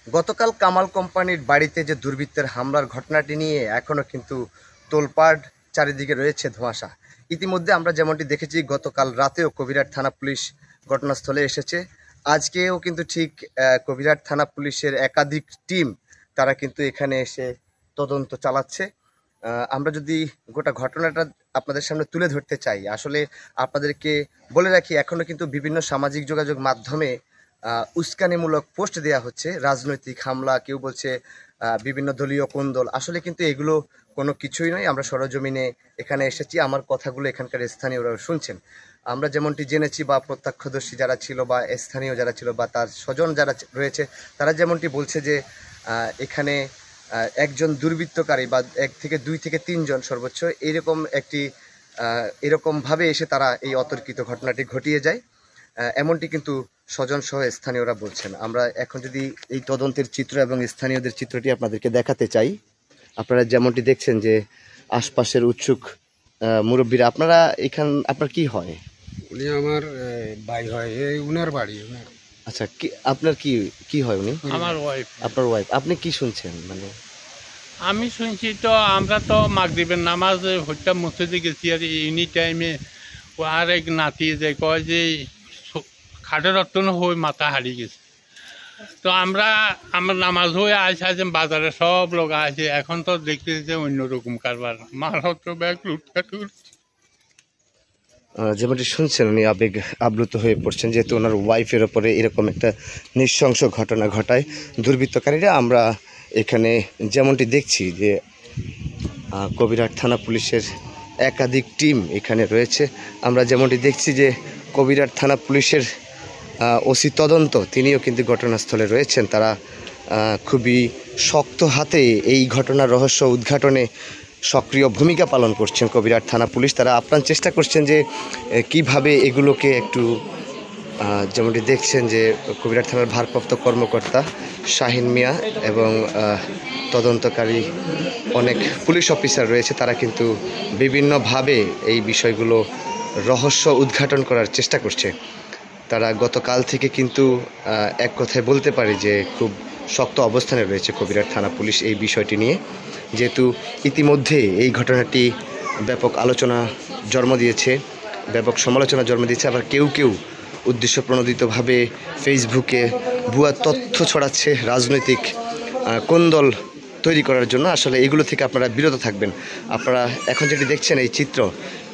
গতকাল কামাল কোম্পানির বাড়িতে যে দুর্বৃত্তের হামলার ঘটনাটি নিয়ে এখনও কিন্তু তোলপাড়, চারিদিকে রয়েছে ধোঁয়াশা। ইতিমধ্যে আমরা যেমনটি দেখেছি গতকাল রাতেও কবিরহাট থানা পুলিশ ঘটনাস্থলে এসেছে। আজকেও কিন্তু ঠিক কবিরহাট থানা পুলিশের একাধিক টিম তারা কিন্তু এখানে এসে তদন্ত চালাচ্ছে। আমরা যদি গোটা ঘটনাটা আপনাদের সামনে তুলে ধরতে চাই, আসলে আপনাদেরকে বলে রাখি এখনও কিন্তু বিভিন্ন সামাজিক যোগাযোগ মাধ্যমে উস্কানিমূলক পোস্ট দেওয়া হচ্ছে, রাজনৈতিক হামলা, কেউ বলছে বিভিন্ন দলীয় কোন্দল। আসলে কিন্তু এগুলো কোনো কিছুই নয়। আমরা সরজমিনে এখানে এসেছি, আমার কথাগুলো এখানকার স্থানীয়রা শুনছেন। আমরা যেমনটি জেনেছি বা প্রত্যক্ষদর্শী যারা ছিল বা স্থানীয় যারা ছিল বা তার স্বজন যারা রয়েছে তারা যেমনটি বলছে যে এখানে একজন দুর্বৃত্তকারী বা 1 থেকে 2 থেকে 3 জন সর্বোচ্চ এরকমভাবে এসে তারা এই অতর্কিত ঘটনাটি ঘটিয়ে যায়, এমনটি কিন্তু স্বজন সহ স্থানীয়রা বলছেন। আমরা এখন যদি এই তদন্তের চিত্র এবং স্থানীয়দের চিত্রটি আপনাদেরকে দেখাতে চাই, আপনারা যেমনটি দেখছেন যে আশপাশের উৎসুক মুরব্বীরা। আপনার কি হয়? উনি আমার ভাই হয়, এই উনার বাড়ি। আচ্ছা, আপনার কি হয়? উনি আমার ওয়াইফ। আপনার ওয়াইফ। আপনি কি শুনছেন? মানে আমি শুনছি তো আমরা তো মাগরিবের নামাজ হত্যা মসজিদে গেছি, আর এনি টাইমে ও আর এক নাতি যে কয় যে খাটের অর্থন হয়ে মাথা হারিয়ে গেছে। তো আমার নামাজ হয়ে আসে বাজারে সব লোক আছে, এখন তো দেখতেছে অন্যরকম কারবার, মালপত্র ব্যাগ লুটপাট করছে। যেমনটি শুনছেন উনি আবেগ আপ্লুত হয়ে পড়ছেন, যেহেতু ওনার ওয়াইফের ওপরে এরকম একটা নৃশংস ঘটনা ঘটায় দুর্বৃত্তকারীরা। আমরা এখানে যেমনটি দেখছি যে কবিরহাট থানা পুলিশের একাধিক টিম এখানে রয়েছে। আমরা যেমনটি দেখছি যে কবিরহাট থানা পুলিশের ওসি তদন্ত তিনিও কিন্তু ঘটনাস্থলে রয়েছেন। তারা খুবই শক্ত হাতে এই ঘটনার রহস্য উদ্ঘাটনে সক্রিয় ভূমিকা পালন করছেন কবিরহাট থানা পুলিশ। তারা আপ্রাণ চেষ্টা করছেন যে কিভাবে এগুলোকে একটু, যেমনটি দেখছেন যে কবিরহাট থানার ভারপ্রাপ্ত কর্মকর্তা শাহিন মিয়া এবং তদন্তকারী অনেক পুলিশ অফিসার রয়েছে, তারা কিন্তু বিভিন্নভাবে এই বিষয়গুলো রহস্য উদ্ঘাটন করার চেষ্টা করছে। তারা গতকাল থেকে কিন্তু এক কথায় বলতে পারি যে খুব শক্ত অবস্থানে রয়েছে কবিরহাট থানা পুলিশ এই বিষয়টি নিয়ে, যেহেতু ইতিমধ্যে এই ঘটনাটি ব্যাপক আলোচনা জন্ম দিয়েছে, ব্যাপক সমালোচনা জন্ম দিয়েছে। আবার কেউ কেউ উদ্দেশ্যপ্রণোদিতভাবে ফেসবুকে ভুয়া তথ্য ছড়াচ্ছে রাজনৈতিক কোন্দল তৈরি করার জন্য। আসলে এগুলো থেকে আপনারা বিরত থাকবেন। আপনারা এখন যেটি দেখছেন এই চিত্র,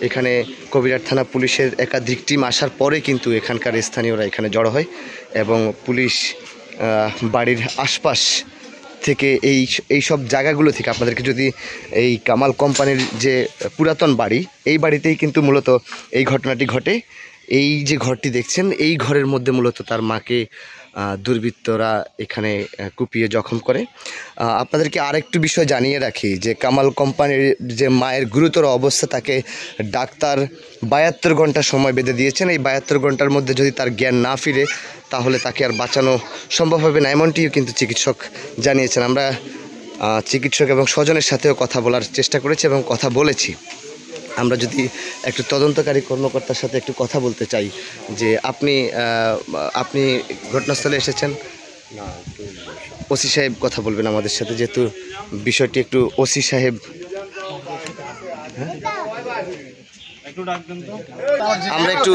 এখানে কবিরহাট থানা পুলিশের একাধিক টিম আসার পরে কিন্তু এখানকার স্থানীয়রা এখানে জড়ো হয় এবং পুলিশ বাড়ির আশপাশ থেকে এই সব জায়গাগুলো থেকে আপনাদেরকে যদি এই কামাল কোম্পানির যে পুরাতন বাড়ি, এই বাড়িতেই কিন্তু মূলত এই ঘটনাটি ঘটে। এই যে ঘরটি দেখছেন, এই ঘরের মধ্যে মূলত তার মাকে দুর্বৃত্তরা এখানে কুপিয়ে জখম করে। আপনাদেরকে আরেকটু বিষয় জানিয়ে রাখি যে কামাল কোম্পানির যে মায়ের গুরুতর অবস্থা, তাকে ডাক্তার 72 ঘন্টা সময় বেঁধে দিয়েছেন। এই 72 ঘন্টার মধ্যে যদি তার জ্ঞান না ফিরে তাহলে তাকে আর বাঁচানো সম্ভব হবে না, এমনটিও কিন্তু চিকিৎসক জানিয়েছেন। আমরা চিকিৎসক এবং স্বজনের সাথেও কথা বলার চেষ্টা করেছি এবং কথা বলেছি। আমরা যদি একটু তদন্তকারী কর্মকর্তার সাথে একটু কথা বলতে চাই যে আপনি ঘটনাস্থলে এসেছেন, ওসি সাহেব কথা বলবেন আমাদের সাথে, যেহেতু বিষয়টি একটু ওসি সাহেব আমরা একটু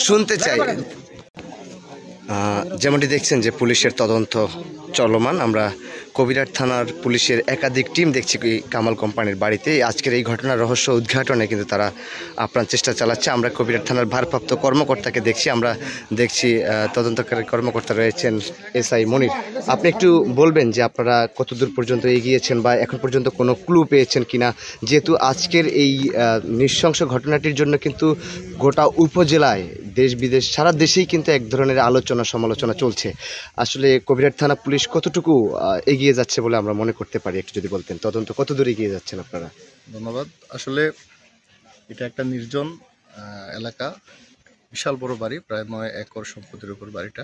শুনতে চাই। যেমনটি দেখছেন যে পুলিশের তদন্ত চলমান। আমরা কবিরহাট থানার পুলিশের একাধিক টিম দেখছি কামাল কোম্পানির বাড়িতে। আজকের এই ঘটনার রহস্য উদ্ঘাটনে কিন্তু তারা আপ্রাণ চেষ্টা চালাচ্ছে। আমরা কবিরহাট থানার ভারপ্রাপ্ত কর্মকর্তাকে দেখছি, আমরা দেখছি তদন্তকারী কর্মকর্তা রয়েছেন এসআই মনির। আপনি একটু বলবেন যে আপনারা কতদূর পর্যন্ত এগিয়েছেন বা এখন পর্যন্ত কোনো ক্লু পেয়েছেন কিনা, যেহেতু আজকের এই নৃশংস ঘটনাটির জন্য কিন্তু গোটা উপজেলায়, দেশ বিদেশ, সারা দেশেই কিন্তু এক ধরনের আলোচনা সমালোচনা চলছে। আসলে কবিরহাট থানা পুলিশ কতটুকু এগিয়ে যাচ্ছে বলে আমরা মনে করতে পারি, একটু যদি বলতেন তদন্ত কতদূর এগিয়ে যাচ্ছেন আপনারা? ধন্যবাদ। আসলে এটা একটা নির্জন এলাকা, বিশাল বড় বাড়ি, প্রায় 9 একর সম্পত্তির উপর বাড়িটা।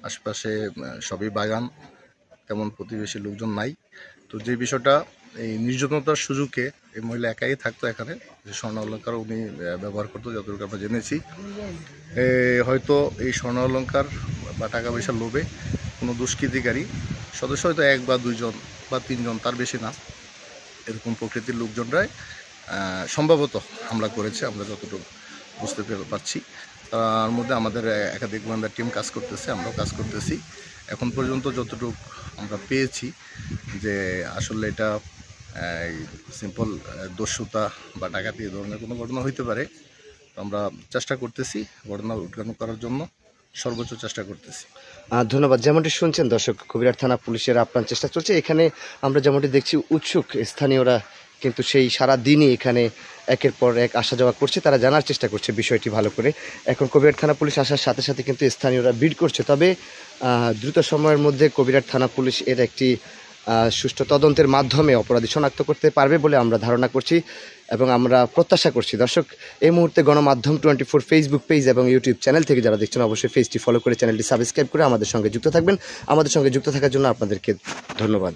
আশপাশে সবই বাগান, তেমন প্রতিবেশী লোকজন নাই। তো যে বিষয়টা, এই নির্জনতার সুযোগে এই মহিলা একাই থাকতো এখানে, যে স্বর্ণ অলঙ্কার উনি ব্যবহার করতো, যতটুকু আমরা জেনেছি। হয়তো এই স্বর্ণ অলঙ্কার বা টাকা পয়সার লোভে কোনো দুষ্কৃতিকারী সদস্য হয়তো 1 বা 2 জন বা 3 জন, তার বেশি না, এরকম প্রকৃতির লোকজনরাই সম্ভবত হামলা করেছে, আমরা যতটুকু বুঝতে পারছি। তার মধ্যে আমাদের একাধিক গোয়েন্দা টিম কাজ করতেছে, আমরাও কাজ করতেছি। এখন পর্যন্ত যতটুকু আমরা পেয়েছি যে আসলে এটা সিম্পল দস্যুতা বা ডাকাতি এই ধরনের কোনো ঘটনা হইতে পারে। আমরা চেষ্টা করতেছি ঘটনা উদ্ঘাটন করার জন্য, সর্বোচ্চ চেষ্টা করতেছি। ধন্যবাদ। যেমনটি শুনছেন দর্শক, কবিরহাট থানা পুলিশের আপ্রাণ চেষ্টা চলছে। এখানে আমরা যেমনটি দেখছি উৎসুক স্থানীয়রা কিন্তু সেই সারা দিনই এখানে একের পর এক আসা যাওয়া করছে, তারা জানার চেষ্টা করছে বিষয়টি ভালো করে। এখন কবিরহাট থানা পুলিশ আসার সাথে সাথে কিন্তু স্থানীয়রা ভিড় করছে। তবে দ্রুত সময়ের মধ্যে কবিরহাট থানা পুলিশ এর একটি সুষ্ঠু তদন্তের মাধ্যমে অপরাধী শনাক্ত করতে পারবে বলে আমরা ধারণা করছি এবং আমরা প্রত্যাশা করছি। দর্শক, এই মুহূর্তে গণমাধ্যম 24 ফেসবুক পেজ এবং ইউটিউব চ্যানেল থেকে যারা দেখছেন অবশ্যই পেজটি ফলো করে চ্যানেলটি সাবস্ক্রাইব করে আমাদের সঙ্গে যুক্ত থাকবেন। আমাদের সঙ্গে যুক্ত থাকার জন্য আপনাদেরকে ধন্যবাদ।